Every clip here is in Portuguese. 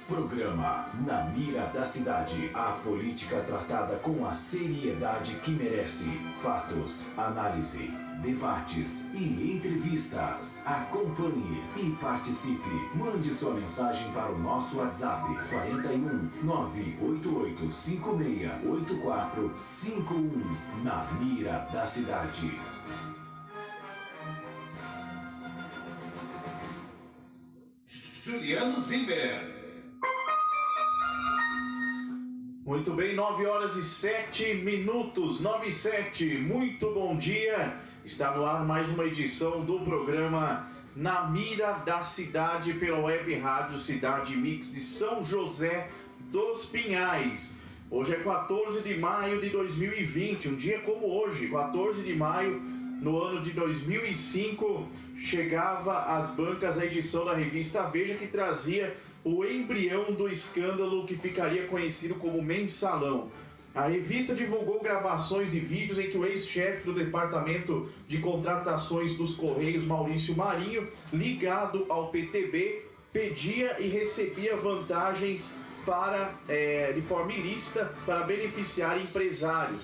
Programa Na Mira da Cidade. A política tratada com a seriedade que merece. Fatos, análise, debates e entrevistas. Acompanhe e participe. Mande sua mensagem para o nosso WhatsApp 41 988 5684 51. Na Mira da Cidade. Juliano Zimmer. Muito bem, 9h07, 9h07. Muito bom dia. Está no ar mais uma edição do programa Na Mira da Cidade pela Web Rádio Cidade Mix de São José dos Pinhais. Hoje é 14 de maio de 2020, um dia como hoje, 14 de maio, no ano de 2005, chegava às bancas a edição da revista Veja, que trazia o embrião do escândalo que ficaria conhecido como Mensalão. A revista divulgou gravações de vídeos em que o ex-chefe do Departamento de Contratações dos Correios, Maurício Marinho, ligado ao PTB, pedia e recebia vantagens de forma ilícita para beneficiar empresários.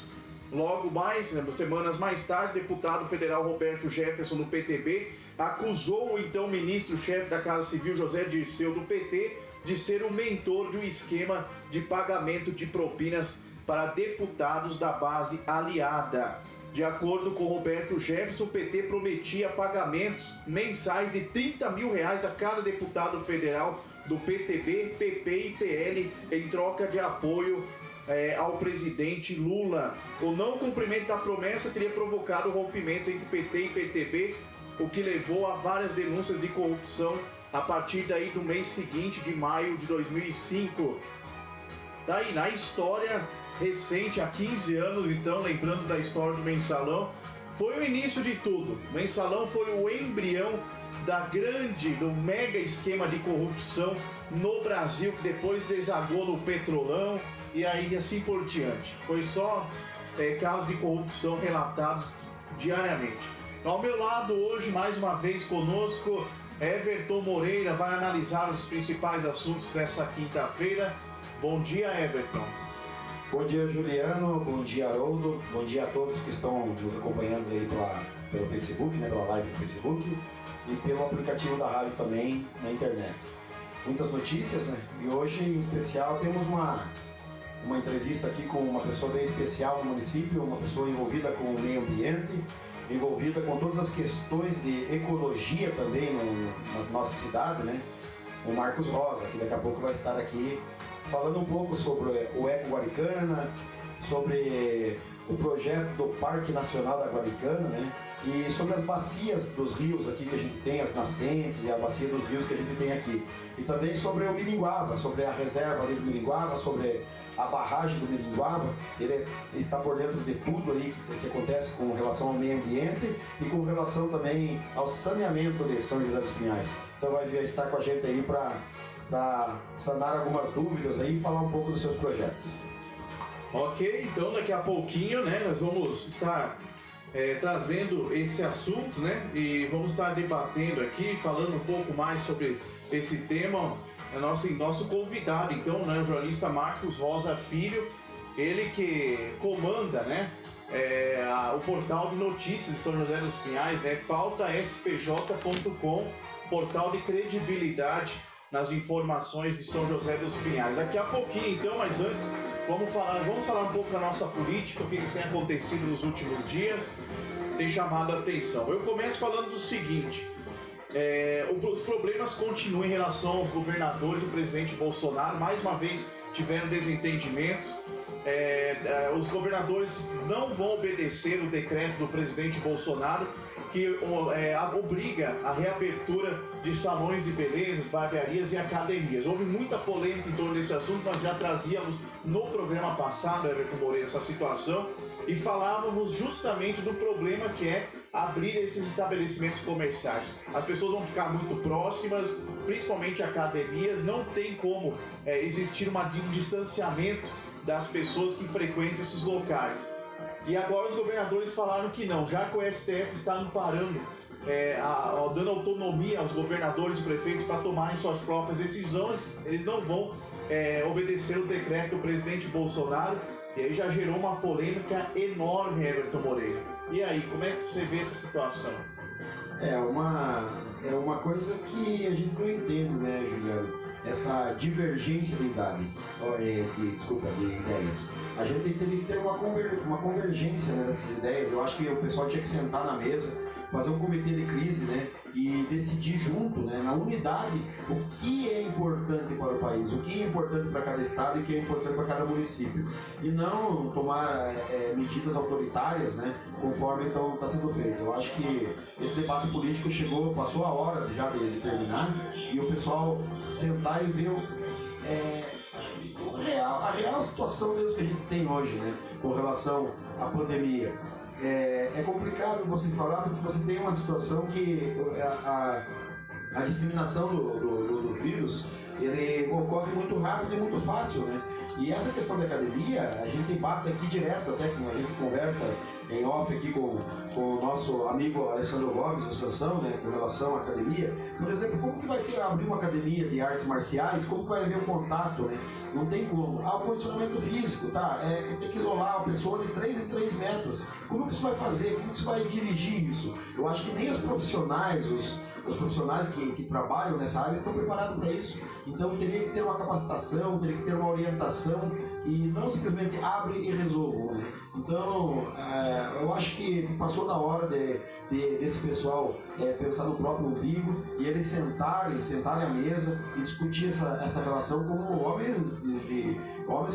Logo mais, semanas mais tarde, o deputado federal Roberto Jefferson, do PTB, acusou o então ministro-chefe da Casa Civil, José Dirceu, do PT, de ser o mentor de um esquema de pagamento de propinas para deputados da base aliada. De acordo com Roberto Jefferson, o PT prometia pagamentos mensais de R$30 mil a cada deputado federal do PTB, PP e PL em troca de apoio ao presidente Lula. O não cumprimento da promessa teria provocado o rompimento entre PT e PTB, o que levou a várias denúncias de corrupção a partir daí do mês seguinte, de maio de 2005. Daí, na história recente, há 15 anos, então, lembrando da história do Mensalão, foi o início de tudo. O Mensalão foi o embrião do mega esquema de corrupção no Brasil, que depois desagou no Petrolão e aí assim por diante. Foi só casos de corrupção relatados diariamente. Ao meu lado hoje, mais uma vez conosco, Everton Moreira vai analisar os principais assuntos dessa quinta-feira. Bom dia, Everton. Bom dia, Juliano. Bom dia, Haroldo. Bom dia a todos que estão nos acompanhando aí pelo Facebook, pela live do Facebook e pelo aplicativo da rádio também na internet. Muitas notícias, E hoje, em especial, temos uma entrevista aqui com uma pessoa bem especial no município, uma pessoa envolvida com o meio ambiente, envolvida com todas as questões de ecologia também na nossa cidade, O Marcos Rosa, que daqui a pouco vai estar aqui falando um pouco sobre o Eco Guaricana, sobre o projeto do Parque Nacional da Guaricana, e sobre as bacias dos rios aqui que a gente tem, as nascentes e a bacia dos rios que a gente tem aqui. E também sobre o Miringuava, sobre a reserva ali do Miringuava, sobre a barragem do Miringuava. Ele está por dentro de tudo aí que acontece com relação ao meio ambiente e com relação também ao saneamento de São José dos Pinhais. Então vai estar com a gente aí para sanar algumas dúvidas aí e falar um pouco dos seus projetos. Ok, então daqui a pouquinho, nós vamos estar trazendo esse assunto, e vamos estar debatendo aqui, falando um pouco mais sobre esse tema. Nosso convidado, então, o jornalista Marcos Rosa Filho, ele que comanda, o portal de notícias de São José dos Pinhais, pautaspj.com, portal de credibilidade nas informações de São José dos Pinhais. Daqui a pouquinho, então, mas antes, vamos falar um pouco da nossa política, o que tem acontecido nos últimos dias, tem chamado a atenção. Eu começo falando do seguinte: os problemas continuam em relação aos governadores. O presidente Bolsonaro, mais uma vez, tiveram desentendimentos. Os governadores não vão obedecer o decreto do presidente Bolsonaro, que obriga a reabertura de salões de belezas, barbearias e academias. Houve muita polêmica em torno desse assunto. Nós já trazíamos no programa passado, Everton Moreira, essa situação, e falávamos justamente do problema que é abrir esses estabelecimentos comerciais. As pessoas vão ficar muito próximas, principalmente academias, não tem como existir um distanciamento das pessoas que frequentam esses locais. E agora os governadores falaram que não, já que o STF está amparando dando autonomia aos governadores e prefeitos para tomarem suas próprias decisões, eles não vão obedecer o decreto do presidente Bolsonaro, e aí já gerou uma polêmica enorme, Everton Moreira. E aí, como é que você vê essa situação? É uma coisa que a gente não entende, né, Juliano? Essa divergência de de ideias. A gente teria que ter uma convergência, né, dessas ideias. Eu acho que o pessoal tinha que sentar na mesa, fazer um comitê de crise, né, e decidir junto, né, na unidade, o que é importante para o país, o que é importante para cada estado e o que é importante para cada município. E não tomar medidas autoritárias, né, conforme então está sendo feito. Eu acho que esse debate político passou a hora já de terminar, e o pessoal sentar e ver a real situação mesmo que a gente tem hoje, né, com relação à pandemia. É complicado você falar, porque você tem uma situação que a disseminação do vírus, ele ocorre muito rápido e muito fácil, né? E essa questão da academia, a gente bate aqui direto, até que a gente conversa em off aqui com o nosso amigo Alessandro Gomes, do Sansão, né, com relação à academia. Por exemplo, como que vai abrir uma academia de artes marciais? Como que vai haver o contato, né? Não tem como. Há o condicionamento físico, tá? Tem que isolar a pessoa de 3 em 3 metros. Como que você vai fazer? Como que você vai dirigir isso? Eu acho que nem os profissionais, os profissionais que trabalham nessa área estão preparados para isso. Então teria que ter uma capacitação, teria que ter uma orientação, e não simplesmente abre e resolve, né? Então, eu acho que passou da hora desse pessoal pensar no próprio umbigo e eles sentarem à mesa e discutir essa relação como homens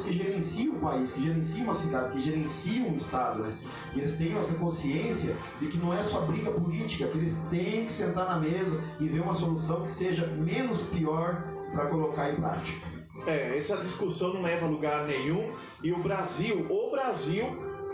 que gerenciam o país, que gerenciam a cidade, que gerenciam o estado, né? E eles tenham essa consciência de que não é só briga política, que eles têm que sentar na mesa e ver uma solução que seja menos pior para colocar em prática. Essa discussão não leva a lugar nenhum, e o Brasil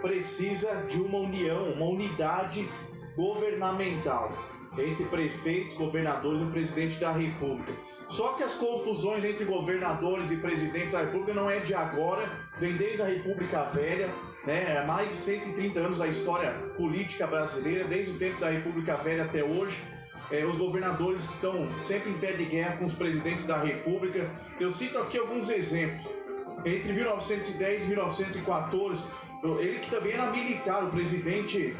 precisa de uma união, uma unidade governamental entre prefeitos, governadores e o presidente da República. Só que as confusões entre governadores e presidentes da República não é de agora, vem desde a República Velha, né? Há mais de 130 anos da história política brasileira, desde o tempo da República Velha até hoje. Os governadores estão sempre em pé de guerra com os presidentes da República. Eu cito aqui alguns exemplos. Entre 1910 e 1914, ele que também era militar, o presidente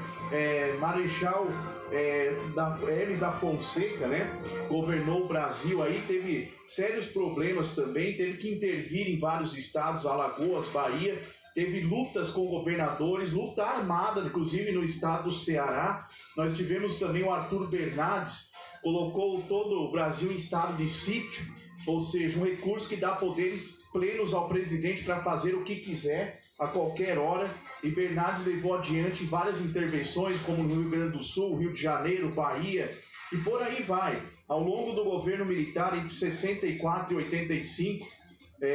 Marechal Hermes da Fonseca, né, governou o Brasil aí, teve sérios problemas também, teve que intervir em vários estados, Alagoas, Bahia. Teve lutas com governadores, luta armada, inclusive no estado do Ceará. Nós tivemos também o Arthur Bernardes, colocou todo o Brasil em estado de sítio, ou seja, um recurso que dá poderes plenos ao presidente para fazer o que quiser, a qualquer hora. E Bernardes levou adiante várias intervenções, como no Rio Grande do Sul, Rio de Janeiro, Bahia, e por aí vai. Ao longo do governo militar, entre 64 e 85,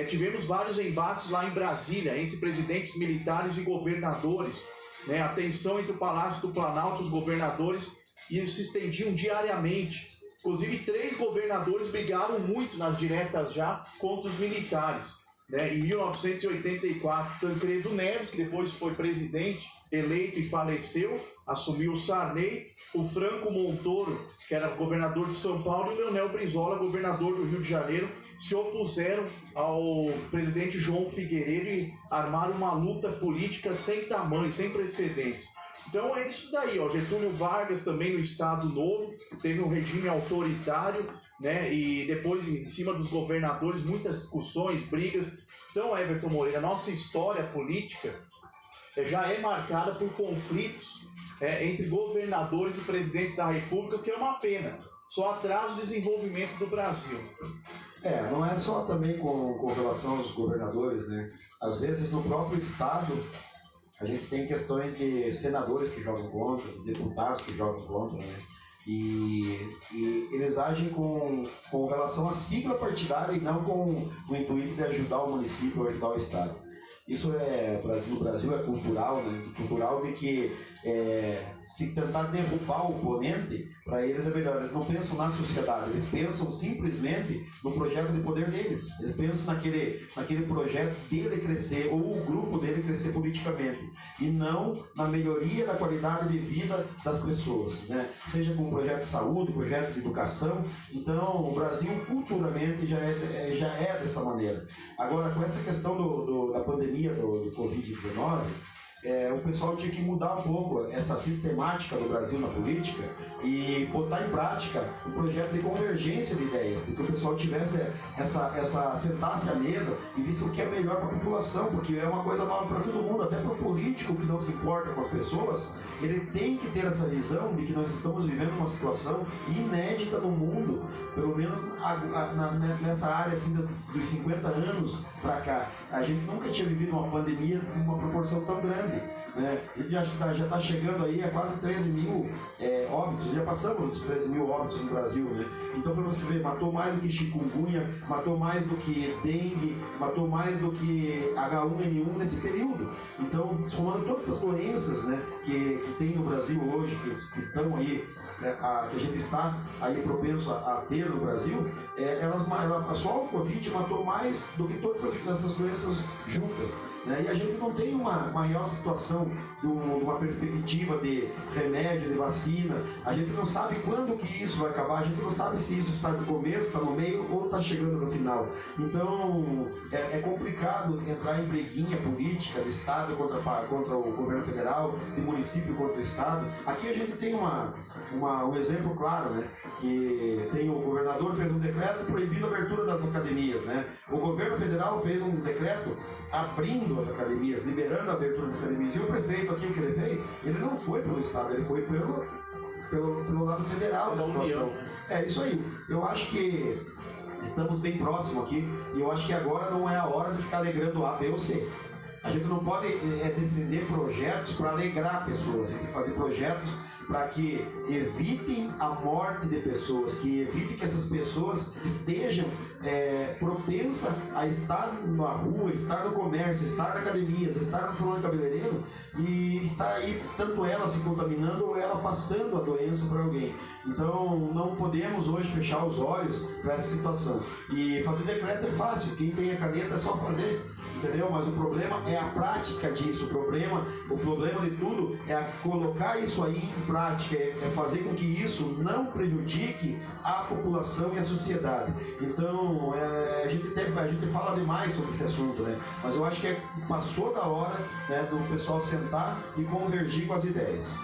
tivemos vários embates lá em Brasília, entre presidentes militares e governadores, né? A tensão entre o Palácio do Planalto e os governadores se estendiam diariamente. Inclusive, 3 governadores brigaram muito nas diretas já contra os militares, né? Em 1984, Tancredo Neves, que depois foi presidente eleito e faleceu, assumiu o Sarney, o Franco Montoro, que era governador de São Paulo, e o Leonel Brizola, governador do Rio de Janeiro, se opuseram ao presidente João Figueiredo e armaram uma luta política sem tamanho, sem precedentes. Então é isso daí, ó. Getúlio Vargas também no Estado Novo, teve um regime autoritário, né? E depois, em cima dos governadores, muitas discussões, brigas. Então, Everton Moreira, a nossa história política já é marcada por conflitos entre governadores e presidentes da República, o que é uma pena. Só atrasa o desenvolvimento do Brasil. Não é só também com relação aos governadores, né? Às vezes no próprio Estado a gente tem questões de senadores que jogam contra, de deputados que jogam contra, né? E eles agem com relação à sigla partidária e não com o intuito de ajudar o município ou ajudar o Estado. Isso no Brasil é cultural, né? Cultural de que se tentar derrubar o oponente, para eles é melhor. Eles não pensam na sociedade, eles pensam simplesmente no projeto de poder deles. Eles pensam naquele projeto dele crescer, ou o grupo dele crescer politicamente, e não na melhoria da qualidade de vida das pessoas, né? Seja com um projeto de saúde, projeto de educação. Então, o Brasil culturalmente já é dessa maneira. Agora, com essa questão da pandemia do Covid-19, o pessoal tinha que mudar um pouco essa sistemática do Brasil na política e botar em prática um projeto de convergência de ideias, que o pessoal tivesse sentasse à mesa e visse o que é melhor para a população, porque é uma coisa nova para todo mundo, até para o político que não se importa com as pessoas. Ele tem que ter essa visão de que nós estamos vivendo uma situação inédita no mundo, pelo menos nessa área assim, dos 50 anos para cá. A gente nunca tinha vivido uma pandemia com uma proporção tão grande, né? Ele já está chegando aí a quase 13 mil óbitos, já passamos dos 13 mil óbitos no Brasil, né? Então, para você ver, matou mais do que chikungunya, matou mais do que dengue, matou mais do que H1N1 nesse período. Então, somando todas essas doenças, né, que tem no Brasil hoje, que estão aí, que a gente está aí propenso a ter no Brasil, só o Covid matou mais do que todas essas doenças juntas, né? E a gente não tem uma real situação de uma perspectiva de remédio, de vacina. A gente não sabe quando que isso vai acabar, a gente não sabe se isso está no começo, está no meio ou está chegando no final. Então, é complicado entrar em briguinha política de Estado contra o governo federal, de município contra o Estado. Aqui a gente tem um exemplo claro, né? Que tem o governador fez um decreto proibindo a abertura das academias, né? O governo federal fez um decreto abrindo as academias, liberando a abertura das academias. E o prefeito aqui, o que ele fez, ele não foi pelo Estado, ele foi pelo lado federal da situação. É isso aí. Eu acho que estamos bem próximos aqui, e eu acho que agora não é a hora de ficar alegrando A, B ou C. A gente não pode defender projetos para alegrar pessoas, a gente tem que fazer projetos para que evitem a morte de pessoas, que evitem que essas pessoas estejam propensas a estar na rua, estar no comércio, estar na academia, estar no salão de cabeleireiro e estar aí, tanto ela se contaminando ou ela passando a doença para alguém. Então, não podemos hoje fechar os olhos para essa situação. E fazer decreto é fácil, quem tem a caneta é só fazer, entendeu? Mas o problema é a prática disso, o problema de tudo é colocar isso aí em prática, é fazer com que isso não prejudique a população e a sociedade. Então, a gente fala demais sobre esse assunto, né? Mas eu acho que passou da hora, né, do pessoal sentar e convergir com as ideias.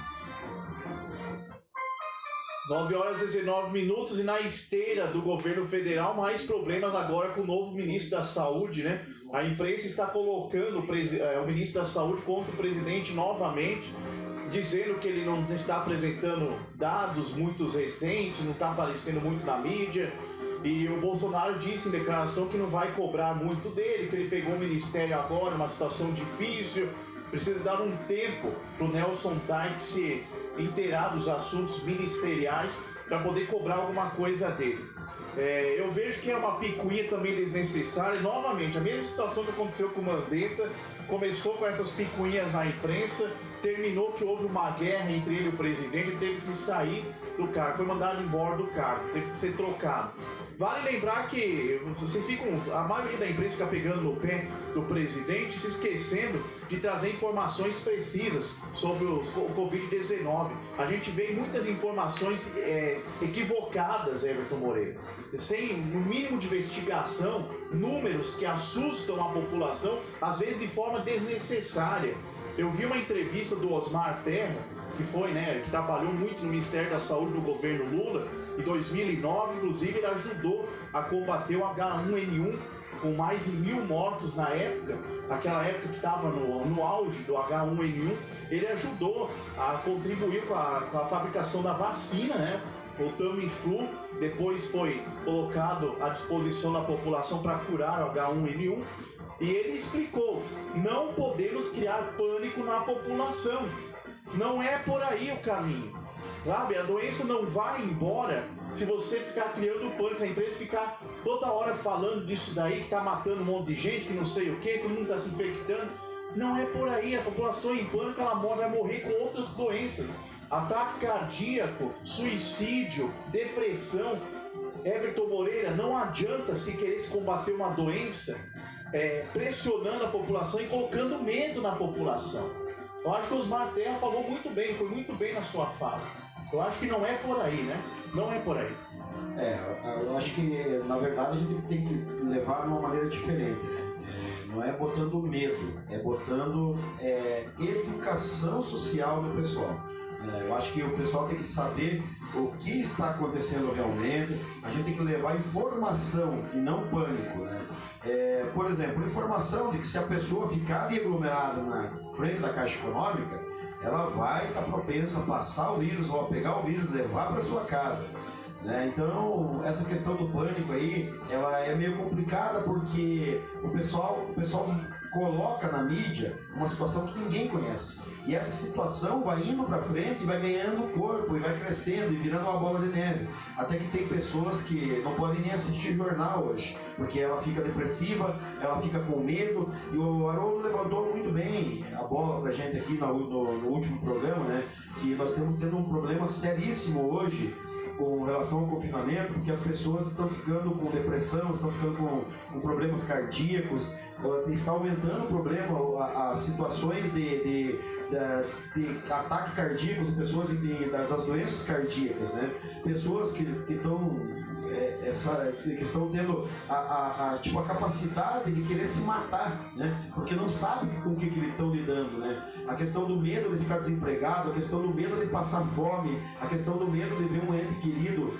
9h19 e na esteira do governo federal, mais problemas agora com o novo ministro da Saúde, né? A imprensa está colocando o ministro da Saúde contra o presidente novamente, dizendo que ele não está apresentando dados muito recentes, não está aparecendo muito na mídia. E o Bolsonaro disse em declaração que não vai cobrar muito dele, que ele pegou o ministério agora, uma situação difícil, precisa dar um tempo para o Nelson Taix se inteirar dos assuntos ministeriais para poder cobrar alguma coisa dele. Eu vejo que é uma picuinha também desnecessária. Novamente, a mesma situação que aconteceu com o Mandetta, começou com essas picuinhas na imprensa, terminou que houve uma guerra entre ele e o presidente, teve que sair do cargo, foi mandado embora do cargo, teve que ser trocado. Vale lembrar que a maioria da imprensa fica pegando no pé do presidente, se esquecendo de trazer informações precisas sobre o Covid-19. A gente vê muitas informações equivocadas, Everton Moreira, sem o mínimo de investigação, números que assustam a população, às vezes de forma desnecessária. Eu vi uma entrevista do Osmar Terra, que foi, que trabalhou muito no Ministério da Saúde do governo Lula, em 2009, inclusive ele ajudou a combater o H1N1 com mais de 1.000 mortos na época, aquela época que estava no auge do H1N1, ele ajudou a contribuir com a fabricação da vacina, né? O Tamiflu, depois foi colocado à disposição da população para curar o H1N1, e ele explicou, não podemos criar pânico na população, não é por aí o caminho. Sabe, a doença não vai embora se você ficar criando pânico, a imprensa ficar toda hora falando disso daí, que tá matando um monte de gente, que não sei o que, todo mundo tá se infectando. Não é por aí. A população em pânico, ela vai morrer com outras doenças. Ataque cardíaco, suicídio, depressão. Everton Moreira, não adianta se querer se combater uma doença pressionando a população e colocando medo na população. Eu acho que o Osmar Terra falou muito bem, foi muito bem na sua fala. Eu acho que não é por aí, né? Não é por aí. Eu acho que, na verdade, a gente tem que levar de uma maneira diferente, né? Não é botando medo, é botando educação social no pessoal. Eu acho que o pessoal tem que saber o que está acontecendo realmente. A gente tem que levar informação e não pânico, né? Por exemplo, informação de que se a pessoa ficar aglomerada na frente da Caixa Econômica, ela vai estar propensa a passar o vírus ou a pegar o vírus e levar para sua casa. Então, essa questão do pânico aí, ela é meio complicada porque o pessoal coloca na mídia uma situação que ninguém conhece. E essa situação vai indo para frente e vai ganhando corpo, e vai crescendo e virando uma bola de neve. Até que tem pessoas que não podem nem assistir jornal hoje, porque ela fica depressiva, ela fica com medo. E o Haroldo levantou muito bem a bola pra gente aqui no último programa, né? Que nós estamos tendo um problema seríssimo hoje com relação ao confinamento, porque as pessoas estão ficando com depressão, estão ficando com problemas cardíacos, está aumentando o problema, as situações de ataque cardíaco, pessoas das doenças cardíacas, né? Pessoas que estão tendo a capacidade de querer se matar, né? Porque não sabe com o que eles estão lidando, né? A questão do medo de ficar desempregado, a questão do medo de passar fome, a questão do medo de ver um ente querido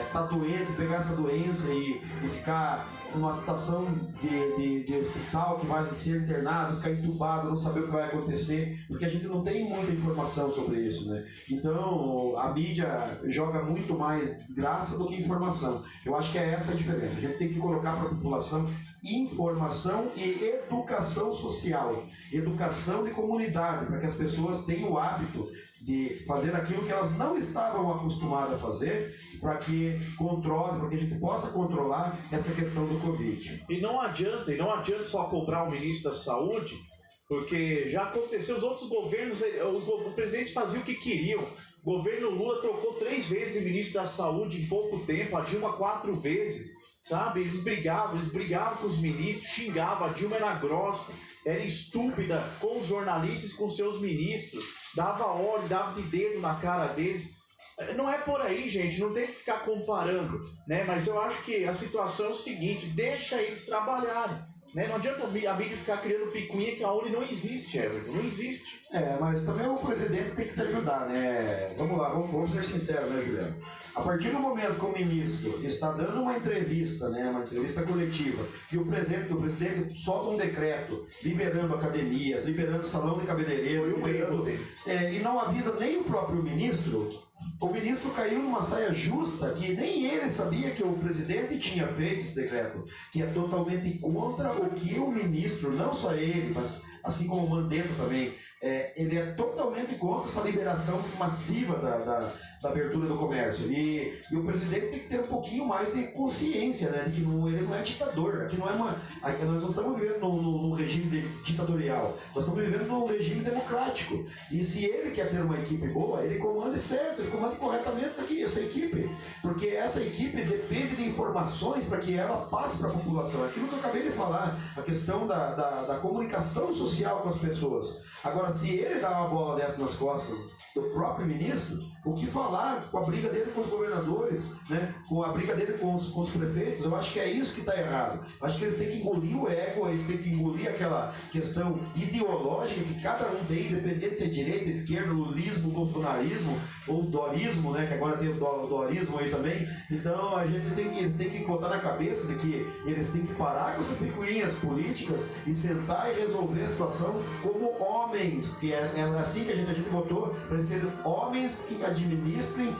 estar doente, pegar essa doença e ficar numa situação de hospital, que vai ser internado, ficar entubado, não saber o que vai acontecer, porque a gente não tem muita informação sobre isso, né? Então, a mídia joga muito mais desgraça do que informação. Eu acho que é essa a diferença. A gente tem que colocar para a população informação e educação social, educação de comunidade, para que as pessoas tenham o hábito de fazer aquilo que elas não estavam acostumadas a fazer, para que a gente possa controlar essa questão do Covid. E não adianta só cobrar o ministro da Saúde, porque já aconteceu, os outros governos, o presidente fazia o que queriam. O governo Lula trocou 3 vezes de ministro da Saúde em pouco tempo, a Dilma 4 vezes, sabe? Eles brigavam com os ministros, xingavam, a Dilma era grossa, era estúpida com os jornalistas, com seus ministros, dava óleo, dava de dedo na cara deles. Não é por aí, gente, não tem que ficar comparando, né? Mas eu acho que a situação é o seguinte, deixa eles trabalharem, né? Não adianta a mídia ficar criando picuinha que a ONU não existe, Everton, não existe. Mas também o presidente tem que se ajudar, né? Vamos lá, vamos ser sinceros, né, Juliano? A partir do momento que o ministro está dando uma entrevista, né, uma entrevista coletiva, e o presidente solta um decreto liberando academias, liberando salão de cabeleireiro, e não avisa nem o próprio ministro, o ministro caiu numa saia justa que nem ele sabia que o presidente tinha feito esse decreto, que é totalmente contra o que o ministro, não só ele, mas assim como o Mandetta também, ele é totalmente contra essa liberação massiva da abertura do comércio. E o presidente tem que ter um pouquinho mais de consciência, né, de que ele não é ditador. Aqui nós não estamos vivendo num regime ditatorial, nós estamos vivendo num regime democrático. E se ele quer ter uma equipe boa, ele comanda certo, ele comanda corretamente essa equipe, porque essa equipe depende de informações para que ela passe para a população. Aquilo que eu acabei de falar, a questão da comunicação social com as pessoas. Agora, se ele dá uma bola dessa nas costas do próprio ministro, o que falar com a briga dele com os governadores, né? Com a briga dele com os prefeitos? Eu acho que é isso que está errado. Eu acho que eles têm que engolir o ego, eles têm que engolir aquela questão ideológica que cada um tem, independente se é direita, esquerda, lulismo, bolsonarismo ou dorismo, né? Que agora tem o dorismo aí também. Então eles têm que botar na cabeça de que eles têm que parar com essas picuinhas políticas e sentar e resolver a situação como homens, que é assim que a gente botou, para eles serem homens que administrem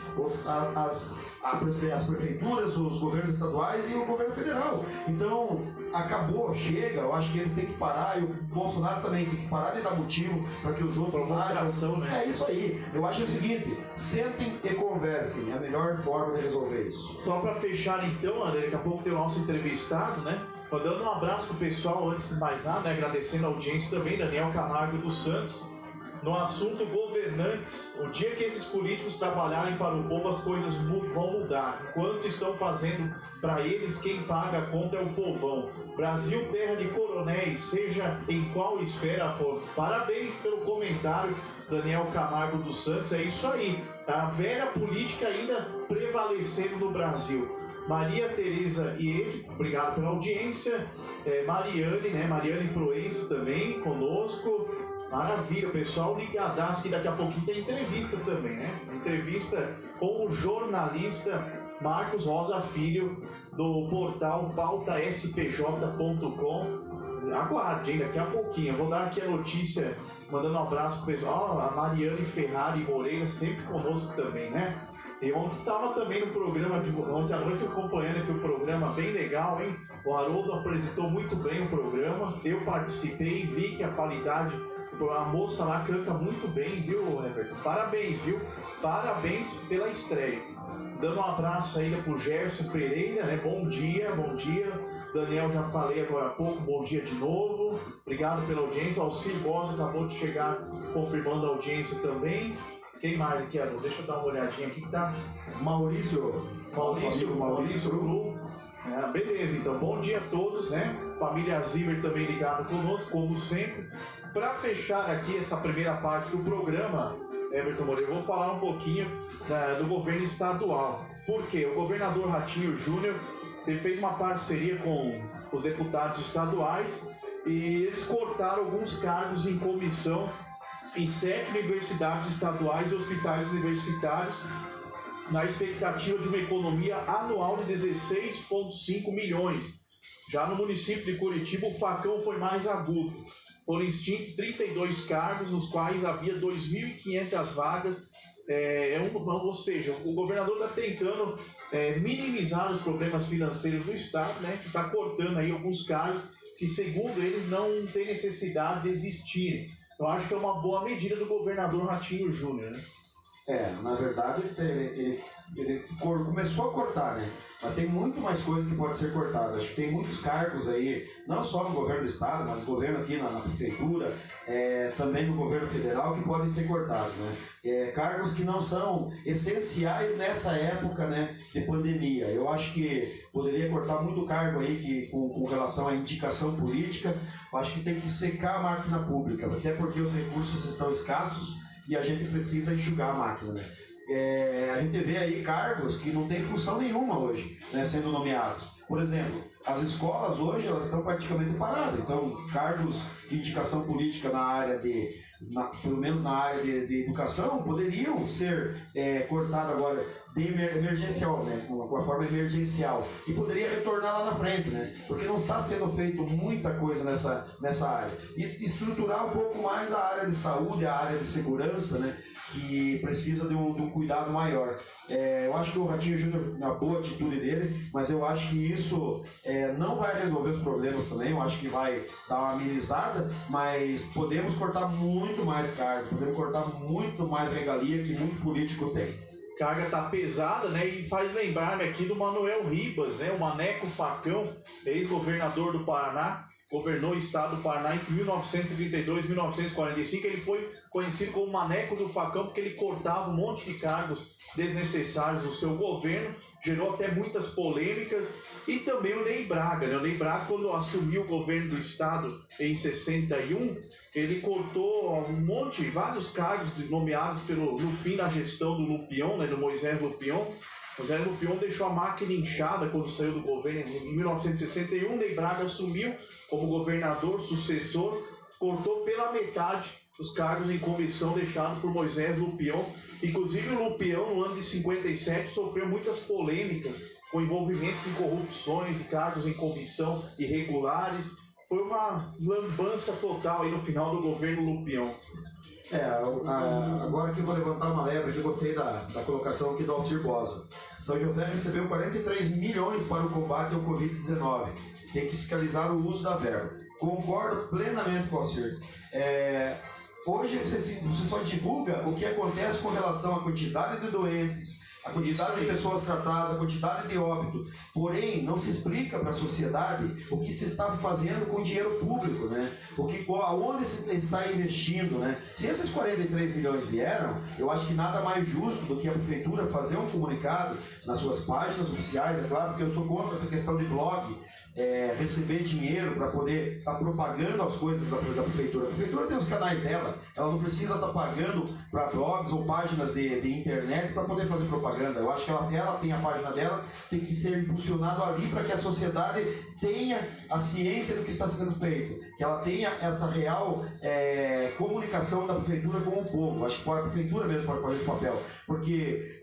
as prefeituras, os governos estaduais e o governo federal. Então, acabou, chega, eu acho que eles têm que parar, e o Bolsonaro também tem que parar de dar motivo para que os outros ajam, né? É isso aí. Eu acho o seguinte, sentem e conversem, é a melhor forma de resolver isso. Só para fechar então, André, daqui a pouco tem o nosso entrevistado, né? Mandando um abraço pro pessoal, antes de mais nada, né? Agradecendo a audiência também, Daniel Camargo dos Santos. No assunto governantes, o dia que esses políticos trabalharem para o povo, as coisas vão mudar. Enquanto estão fazendo para eles, quem paga a conta é o povão. Brasil, terra de coronéis, seja em qual esfera for. Parabéns pelo comentário, Daniel Camargo dos Santos. É isso aí, a velha política ainda prevalecendo no Brasil. Maria Tereza Iede, obrigado pela audiência. Mariane, né? Mariane Proença também conosco. Maravilha, pessoal ligadaço, que daqui a pouquinho tem entrevista também, né? Entrevista com o jornalista Marcos Rosa Filho, do portal pautaspj.com. Aguarde, hein? Daqui a pouquinho. Eu vou dar aqui a notícia, mandando um abraço pro pessoal. A Mariane Ferrari Moreira, sempre conosco também, né? E ontem estava também no programa, ontem à noite acompanhando aqui o programa, bem legal, hein? O Haroldo apresentou muito bem o programa, eu participei, vi que a qualidade, a moça lá canta muito bem, viu, Everton? Parabéns, viu? Parabéns pela estreia. Dando um abraço aí pro Gerson Pereira, né? Bom dia, bom dia. Daniel, já falei agora há pouco, bom dia de novo. Obrigado pela audiência. Alcir Bosa acabou de chegar confirmando a audiência também. Quem mais aqui, Haroldo? Deixa eu dar uma olhadinha aqui que tá. Maurício Bru. Beleza, então bom dia a todos, né? Família Zimmer também ligada conosco, como sempre. Para fechar aqui essa primeira parte do programa, Everton Moreira, eu vou falar um pouquinho do governo estadual. Por quê? O governador Ratinho Júnior fez uma parceria com os deputados estaduais e eles cortaram alguns cargos em comissão em 7 universidades estaduais e hospitais universitários, na expectativa de uma economia anual de 16,5 milhões. Já no município de Curitiba, o facão foi mais agudo. Foram extintos 32 cargos, nos quais havia 2.500 vagas. Ou seja, o governador está tentando minimizar os problemas financeiros do Estado, né? Que está cortando aí alguns cargos que, segundo ele, não tem necessidade de existirem. Eu acho que é uma boa medida do governador Ratinho Júnior, né? Na verdade, ele começou a cortar, né? Mas tem muito mais coisa que pode ser cortada. Acho que tem muitos cargos aí, não só no governo do estado, mas no governo aqui na prefeitura, também no governo federal, que podem ser cortados, né? Cargos que não são essenciais nessa época, né, de pandemia. Eu acho que poderia cortar muito cargo aí que, com relação à indicação política. Eu acho que tem que secar a máquina pública, até porque os recursos estão escassos e a gente precisa enxugar a máquina, né? A gente vê aí cargos que não tem função nenhuma hoje, né, sendo nomeados. Por exemplo, as escolas hoje elas estão praticamente paradas, então cargos de indicação política na área pelo menos na área de educação, poderiam ser cortados agora de emergencial, né, com a forma emergencial, e poderia retornar lá na frente, né, porque não está sendo feito muita coisa nessa área. E estruturar um pouco mais a área de saúde, a área de segurança, né, que precisa de um cuidado maior. Eu acho que o Ratinho Júnior, na boa atitude dele, mas eu acho que isso não vai resolver os problemas também, eu acho que vai dar uma amenizada, mas podemos cortar muito mais cargo, podemos cortar muito mais regalia que muito político tem. Carga tá pesada, né? E faz lembrar-me aqui do Manuel Ribas, né? O Maneco Facão, ex-governador do Paraná, governou o estado do Paraná entre 1932 e 1945. Ele foi conhecido como Maneco do Facão porque ele cortava um monte de cargos desnecessários do seu governo, gerou até muitas polêmicas. E também o Ney Braga, né? O Ney Braga, quando assumiu o governo do estado em 61, ele cortou vários cargos nomeados no fim da gestão do Lupion, né? Do Moisés Lupion. Moisés Lupion deixou a máquina inchada quando saiu do governo em 1961. Ney Braga assumiu como governador sucessor, cortou pela metade os cargos em comissão deixados por Moisés Lupion. Inclusive o Lupion, no ano de 57, sofreu muitas polêmicas com envolvimentos em corrupções e cargos em comissão irregulares. Foi uma lambança total aí no final do governo Lupion. Agora que eu vou levantar uma lebre, eu gostei da colocação aqui do Alcir Bosa. São José recebeu 43 milhões para o combate ao Covid-19. Tem que fiscalizar o uso da verba. Concordo plenamente com o Alcir. Hoje você só divulga o que acontece com relação à quantidade de doentes, a quantidade de pessoas tratadas, a quantidade de óbito. Porém, não se explica para a sociedade o que se está fazendo com o dinheiro público, né? Aonde se está investindo, né? Se esses 43 milhões vieram, eu acho que nada mais justo do que a prefeitura fazer um comunicado nas suas páginas oficiais, é claro, porque eu sou contra essa questão de blog, receber dinheiro para poder estar propagando as coisas da prefeitura. A prefeitura tem os canais dela, ela não precisa estar pagando para blogs ou páginas de internet para poder fazer propaganda. Eu acho que ela tem a página dela, tem que ser impulsionado ali para que a sociedade tenha a ciência do que está sendo feito, que ela tenha essa real comunicação da prefeitura com o povo. Acho que a prefeitura mesmo pode fazer esse papel, porque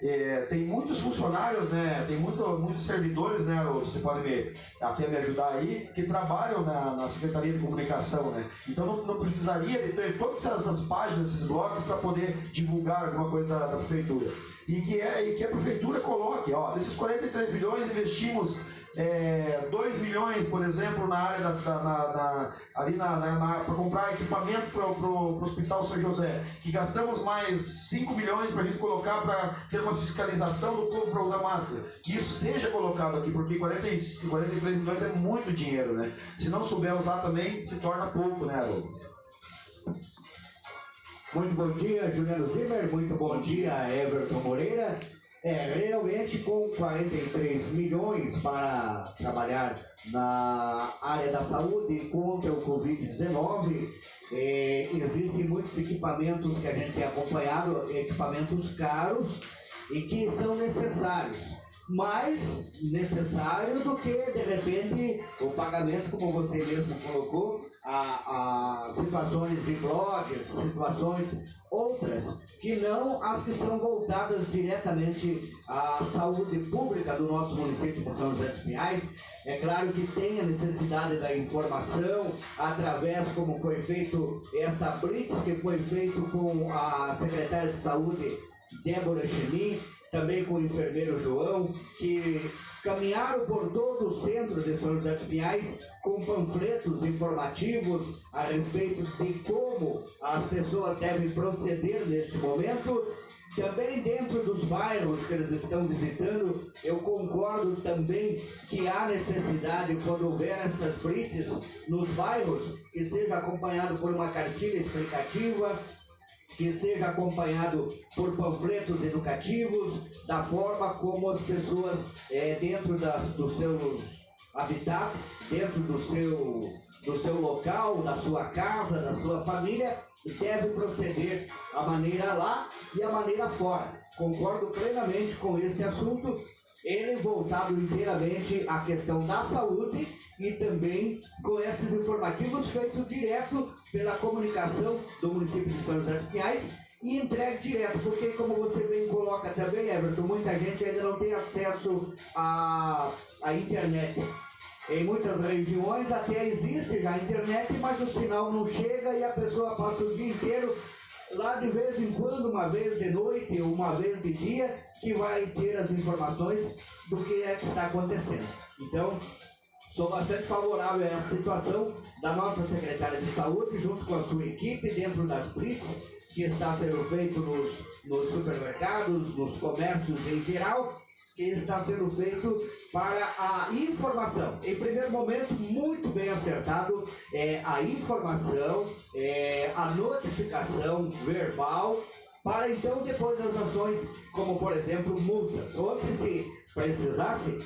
tem muitos funcionários, né, tem muitos servidores, né, você pode até me ajudar aí, que trabalham na Secretaria de Comunicação, né? Então não precisaria de ter todas essas páginas, esses blogs, para poder divulgar alguma coisa da prefeitura. E que a prefeitura coloque, desses 43 milhões investimos 2 milhões, por exemplo, na área para comprar equipamento para o Hospital São José, que gastamos mais 5 milhões para a gente colocar para ter uma fiscalização do povo para usar máscara. Que isso seja colocado aqui, porque 43 milhões é muito dinheiro, né? Se não souber usar também, se torna pouco, né, Haroldo? Muito bom dia, Juliano Zimmer. Muito bom dia, Everton Moreira. Realmente, com 43 milhões para trabalhar na área da saúde contra o Covid-19, existem muitos equipamentos que a gente tem acompanhado, equipamentos caros e que são necessários. Mais necessário do que, de repente, o pagamento, como você mesmo colocou, a situações de blogs, situações outras, que não as que são voltadas diretamente à saúde pública do nosso município de São José dos Pinhais. É claro que tem a necessidade da informação, através, como foi feito esta blitz, que foi feito com a secretária de saúde, Débora Chemin, também com o enfermeiro João, que caminharam por todo o centro de São José dos Pinhais com panfletos informativos a respeito de como as pessoas devem proceder neste momento. Também dentro dos bairros que eles estão visitando, eu concordo também que há necessidade, quando houver essas blitzes nos bairros, que seja acompanhado por uma cartilha explicativa, que seja acompanhado por panfletos educativos, da forma como as pessoas, dentro do seu habitat, dentro do seu local, da sua casa, da sua família, devem proceder a maneira lá e a maneira fora. Concordo plenamente com este assunto, ele voltado inteiramente à questão da saúde e também com esses informativos feitos direto pela comunicação do município de São José dos Pinhais e entregue direto, porque, como você bem coloca também, Everton, muita gente ainda não tem acesso à internet. Em muitas regiões até existe já a internet, mas o sinal não chega e a pessoa passa o dia inteiro lá, de vez em quando, uma vez de noite ou uma vez de dia, que vai ter as informações do que está acontecendo. Então, sou bastante favorável a essa situação da nossa secretária de saúde, junto com a sua equipe, dentro das blitz, que está sendo feito nos supermercados, nos comércios em geral, que está sendo feito para a informação. Em primeiro momento, muito bem acertado, a informação, a notificação verbal, para então depois as ações, como por exemplo multas. Ontem, se precisasse,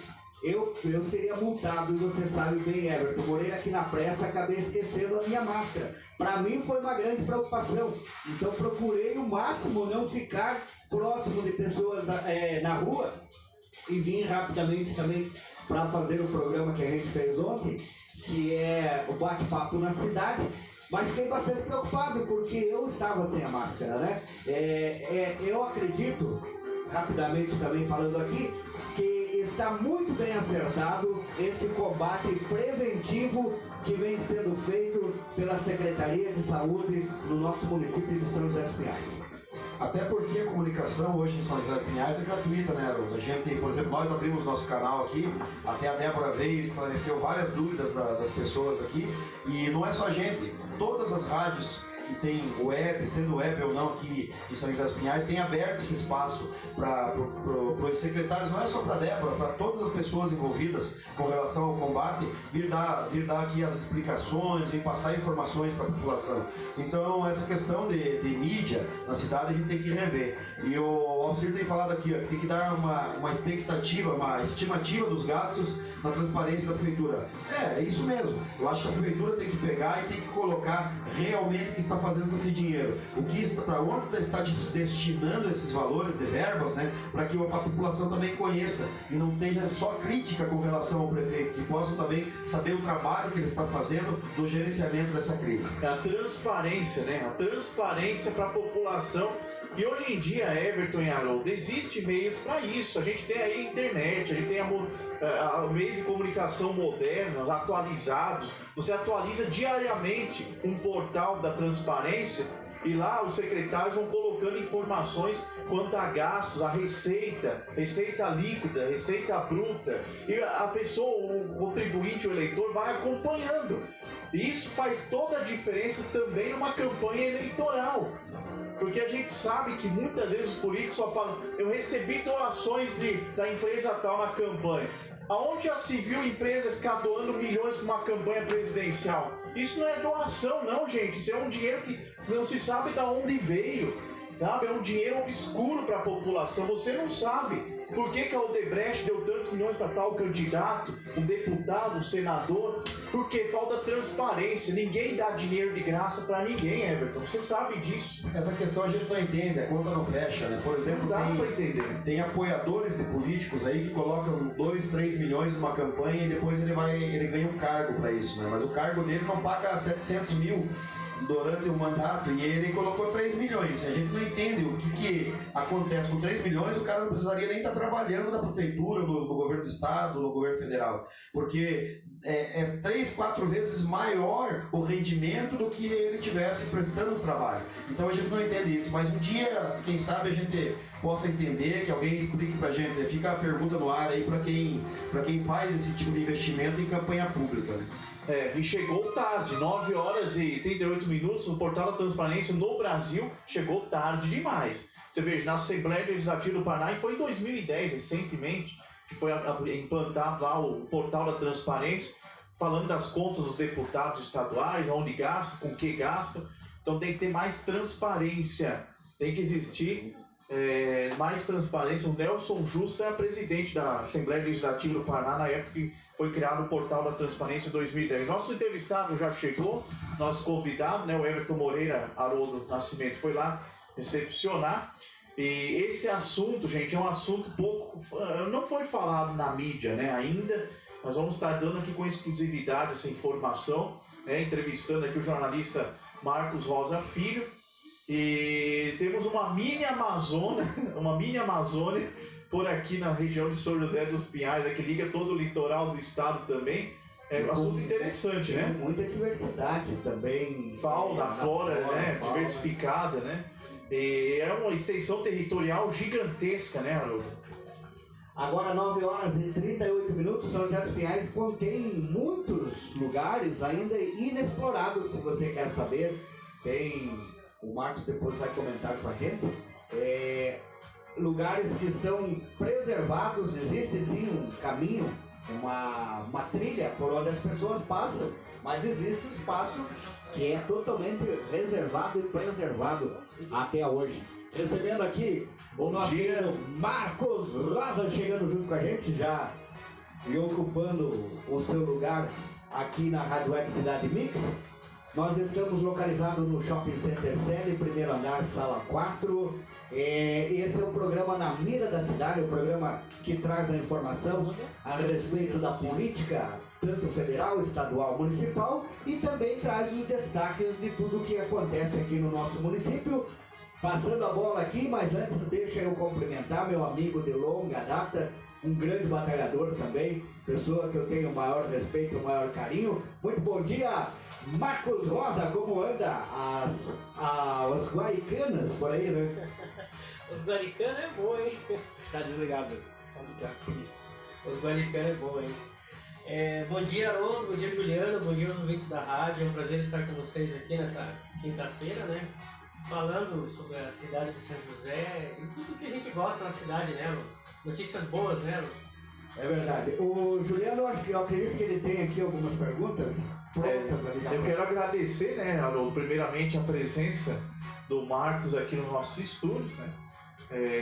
eu seria multado, e você sabe bem, Everton Moreira, que na pressa acabei esquecendo a minha máscara. Para mim foi uma grande preocupação, então procurei o máximo não ficar próximo de pessoas na rua, e vim rapidamente também para fazer o programa que a gente fez ontem, que é o bate-papo na cidade, mas fiquei bastante preocupado porque eu estava sem a máscara, né? Eu acredito, rapidamente também falando aqui, que está muito bem acertado esse combate preventivo que vem sendo feito pela Secretaria de Saúde no nosso município de São José dos Pinhais. Até porque a comunicação hoje em São José dos Pinhais é gratuita, né, Haroldo? A gente, por exemplo, nós abrimos nosso canal aqui, até a Débora veio e esclareceu várias dúvidas das pessoas aqui, e não é só a gente, todas as rádios que tem web, sendo web ou não aqui em São José dos Pinhais, tem aberto esse espaço para os secretários, não é só para a Débora, para todas as pessoas envolvidas com relação ao combate, vir dar aqui as explicações e passar informações para a população. Então, essa questão de mídia na cidade a gente tem que rever. E o Alcir tem falado aqui, ó, que tem que dar uma expectativa, uma estimativa dos gastos na transparência da prefeitura. É isso mesmo. Eu acho que a prefeitura tem que pegar e tem que colocar realmente o que está fazendo com esse dinheiro. Para onde está destinando esses valores de verbas, né? Para que a população também conheça e não tenha só crítica com relação ao prefeito, que possa também saber o trabalho que ele está fazendo no gerenciamento dessa crise. A transparência, né? A transparência para a população. E hoje em dia, Everton e Haroldo, existem meios para isso. A gente tem aí a internet, a gente tem meios de comunicação modernos, atualizados. Você atualiza diariamente um portal da transparência e lá os secretários vão colocando informações quanto a gastos, a receita líquida, receita bruta. E a pessoa, o contribuinte, o eleitor, vai acompanhando. E isso faz toda a diferença também numa campanha eleitoral. Porque a gente sabe que muitas vezes os políticos só falam: eu recebi doações da empresa tal na campanha. Aonde já se viu empresa ficar doando milhões para uma campanha presidencial? Isso não é doação não, gente. Isso é um dinheiro que não se sabe de onde veio. Sabe? É um dinheiro obscuro para a população. Você não sabe por que a Odebrecht deu tantos milhões para tal candidato, um deputado, um senador. Porque falta transparência. Ninguém dá dinheiro de graça para ninguém, Everton. Você sabe disso. Essa questão a gente não entende, a conta não fecha, né? Por exemplo, tem apoiadores de políticos aí que colocam 2, 3 milhões numa campanha e depois ele ganha um cargo para isso, né? Mas o cargo dele não paga 700 mil durante o mandato e ele colocou 3 milhões. A gente não entende o que acontece com 3 milhões, o cara não precisaria nem estar trabalhando na prefeitura, no governo do estado, no governo federal, porque é 3, 4 vezes maior o rendimento do que ele tivesse prestando trabalho. Então a gente não entende isso, mas um dia, quem sabe, a gente possa entender, que alguém explique pra gente. Fica a pergunta no ar aí para quem faz esse tipo de investimento em campanha pública, né? E chegou tarde, 9 horas e 38 minutos, o portal da transparência no Brasil chegou tarde demais. Você veja, na Assembleia Legislativa do Paraná, e foi em 2010, recentemente, que foi implantado lá o portal da transparência, falando das contas dos deputados estaduais, onde gastam, com que gastam. Então tem que ter mais transparência, tem que existir mais transparência. O Nelson Justo era presidente da Assembleia Legislativa do Paraná na época que foi criado o portal da transparência em 2010. Nosso entrevistado já chegou, nosso convidado, né, o Everton Moreira Haroldo Nascimento, foi lá recepcionar. E esse assunto, gente, é um assunto pouco, não foi falado na mídia, né, ainda. Nós vamos estar dando aqui com exclusividade essa informação, entrevistando aqui o jornalista Marcos Rosa Filho. E temos uma mini Amazônia por aqui na região de São José dos Pinhais, que liga todo o litoral do estado também. É um assunto interessante, né? Muita diversidade também. Fauna, flora, né? Diversificada, né? E é uma extensão territorial gigantesca, né, Haroldo? Agora 9 horas e 38 minutos, São José dos Pinhais contém muitos lugares ainda inexplorados, se você quer saber. O Marcos depois vai comentar com a gente. Lugares que estão preservados, existe sim um caminho, uma trilha por onde as pessoas passam, mas existe um espaço que é totalmente reservado e preservado até hoje. Recebendo aqui o nosso querido Marcos Rosa, chegando junto com a gente já e ocupando o seu lugar aqui na Rádio Web Cidade Mix. Nós estamos localizados no Shopping Center Sele, primeiro andar, sala 4. Esse é o programa Na Mira da Cidade, o programa que traz a informação a respeito da política, tanto federal, estadual, municipal, e também traz os destaques de tudo o que acontece aqui no nosso município. Passando a bola aqui, mas antes deixa eu cumprimentar meu amigo de longa data, um grande batalhador também, pessoa que eu tenho o maior respeito, o maior carinho. Muito bom dia, Marcos Rosa, como anda as guaricanas por aí, né? Os guaricanas é bom, hein? Tá desligado. Isso. Os guaricanas é bom, hein? Bom dia, Haroldo, bom dia, Juliano, bom dia aos ouvintes da rádio. É um prazer estar com vocês aqui nessa quinta-feira, né? Falando sobre a cidade de São José e tudo que a gente gosta na cidade, né? Notícias boas, né? É verdade. O Juliano, eu acredito que ele tem aqui algumas perguntas prontas ali. Eu quero agradecer, né, Haroldo, primeiramente a presença do Marcos aqui nos nossos estúdios, né?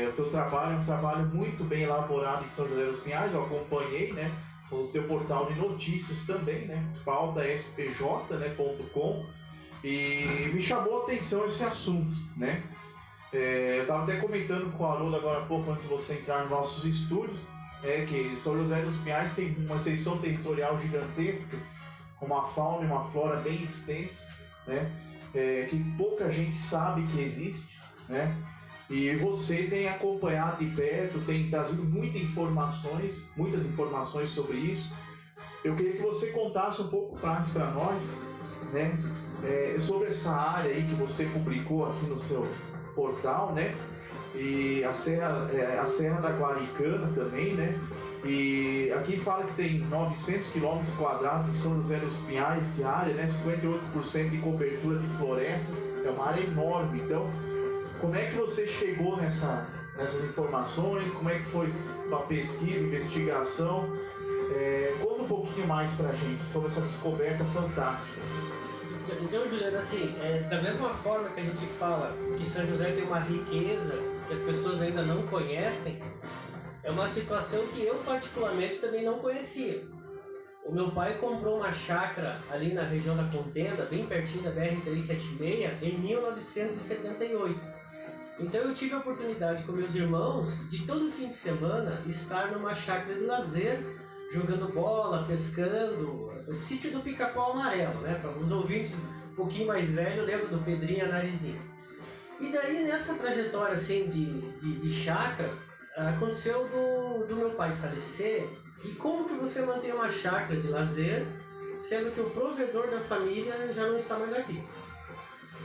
O teu trabalho é um trabalho muito bem elaborado em São José dos Pinhais, eu acompanhei, né? O teu portal de notícias também, né? pautaspj.com, e me chamou a atenção esse assunto, né? Eu estava até comentando com o Haroldo agora há pouco, antes de você entrar nos nossos estúdios, que São José dos Pinhais tem uma extensão territorial gigantesca, com uma fauna e uma flora bem extensa, né? Que pouca gente sabe que existe, né? E você tem acompanhado de perto, tem trazido muitas informações sobre isso. Eu queria que você contasse um pouco mais para nós, né? Sobre essa área aí que você publicou aqui no seu portal, né? E a Serra da Guaricana também, né? E aqui fala que tem 900 km² em São José dos Pinhais de área, né? 58% de cobertura de florestas, é uma área enorme. Então, como é que você chegou nessas informações? Como é que foi a pesquisa, investigação? Conta um pouquinho mais pra gente sobre essa descoberta fantástica. Então, Juliano, assim, da mesma forma que a gente fala que São José tem uma riqueza que as pessoas ainda não conhecem, é uma situação que eu particularmente também não conhecia. O meu pai comprou uma chácara ali na região da Contenda, bem pertinho da BR-376, em 1978. Então eu tive a oportunidade com meus irmãos de todo fim de semana estar numa chácara de lazer, jogando bola, pescando, o sítio do Pica-Pau Amarelo, né? Para os ouvintes um pouquinho mais velhos, lembram do Pedrinho Narizinho. E daí nessa trajetória assim de chácara, aconteceu do meu pai falecer. E como que você mantém uma chácara de lazer, sendo que o provedor da família já não está mais aqui?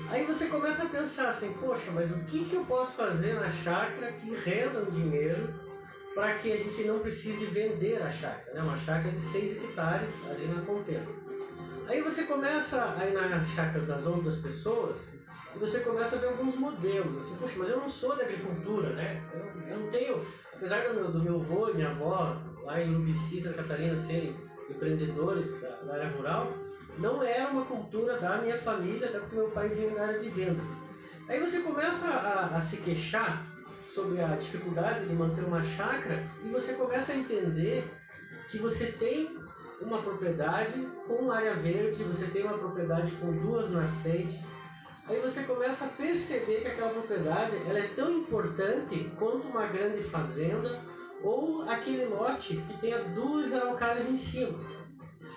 Aí você começa a pensar assim, poxa, mas o que eu posso fazer na chácara que renda um dinheiro para que a gente não precise vender a chácara, né? Uma chácara de 6 hectares ali na Contenda. Aí você começa a ir na chácara das outras pessoas e você começa a ver alguns modelos, assim, poxa, mas eu não sou da agricultura, né? Eu não tenho, apesar do meu avô e minha avó lá em Urubici, Santa Catarina, serem empreendedores da área rural, não era uma cultura da minha família, até porque meu pai vinha da área de vendas. Aí você começa a se queixar sobre a dificuldade de manter uma chácara e você começa a entender que você tem uma propriedade com área verde, você tem uma propriedade com 2 nascentes. Aí você começa a perceber que aquela propriedade ela é tão importante quanto uma grande fazenda ou aquele lote que tenha 2 araucárias em cima.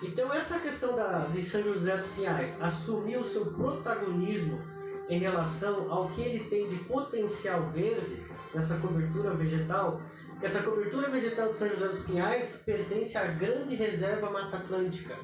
Então essa questão de São José dos Pinhais assumir o seu protagonismo em relação ao que ele tem de potencial verde nessa cobertura vegetal, que essa cobertura vegetal de São José dos Pinhais pertence à grande reserva Mata Atlântica.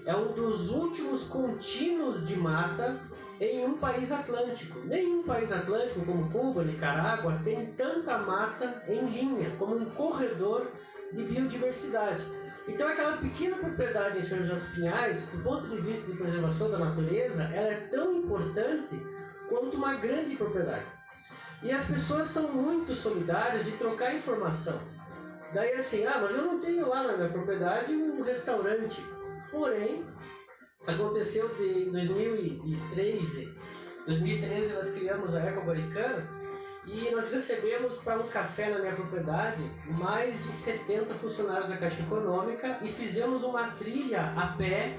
É um dos últimos contínuos de mata em um país atlântico. Nenhum país atlântico como Cuba, Nicarágua, tem tanta mata em linha, como um corredor de biodiversidade. Então aquela pequena propriedade em São José dos Pinhais, do ponto de vista de preservação da natureza, ela é tão importante quanto uma grande propriedade. E as pessoas são muito solidárias de trocar informação. Daí assim, mas eu não tenho lá na minha propriedade um restaurante. Porém, aconteceu em 2013 nós criamos a Eco Guaricana e nós recebemos para um café na minha propriedade mais de 70 funcionários da Caixa Econômica e fizemos uma trilha a pé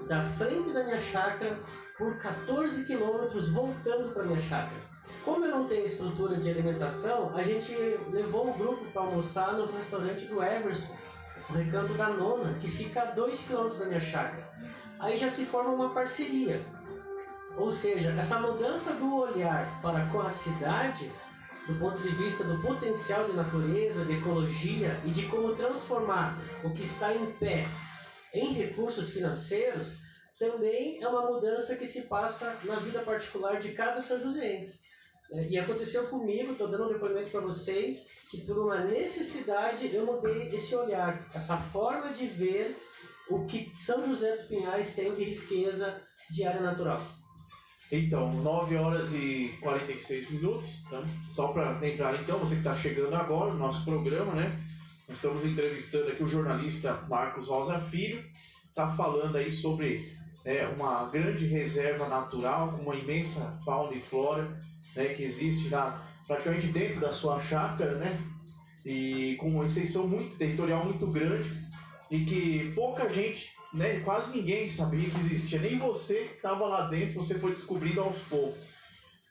da frente da minha chácara por 14 quilômetros voltando para minha chácara. Como eu não tenho estrutura de alimentação, a gente levou um grupo para almoçar no restaurante do Everson, no Recanto da Nona, que fica a 2 quilômetros da minha chácara. Aí já se forma uma parceria. Ou seja, essa mudança do olhar para com a cidade, do ponto de vista do potencial de natureza, de ecologia e de como transformar o que está em pé em recursos financeiros, também é uma mudança que se passa na vida particular de cada são-joséense. E aconteceu comigo, estou dando um depoimento para vocês, que por uma necessidade eu mudei esse olhar, essa forma de ver o que São José dos Pinhais tem de riqueza de área natural. Então, 9 horas e 46 minutos, tá? Só para lembrar então, você que está chegando agora no nosso programa, né? Nós estamos entrevistando aqui o jornalista Marcos Rosa Filho, está falando aí sobre uma grande reserva natural, com uma imensa fauna e flora, né, que existe praticamente dentro da sua chácara, né? E com uma extensão territorial muito grande, e que pouca gente, né, quase ninguém sabia que existia, nem você que estava lá dentro, você foi descobrindo aos poucos.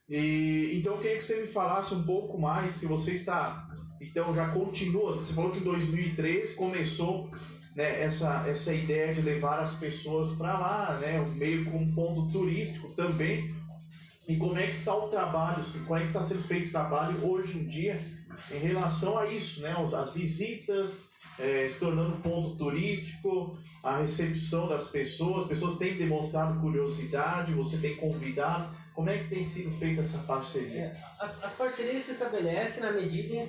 Então eu queria que você me falasse um pouco mais, se você está, então já continua, você falou que em 2013 começou, né, essa ideia de levar as pessoas para lá, né, meio como um ponto turístico também, e como é que está o trabalho, como é que está sendo feito o trabalho hoje em dia em relação a isso, né, as visitas, se tornando ponto turístico, a recepção das pessoas, as pessoas têm demonstrado curiosidade, você tem convidado, como é que tem sido feita essa parceria? As parcerias se estabelecem na medida em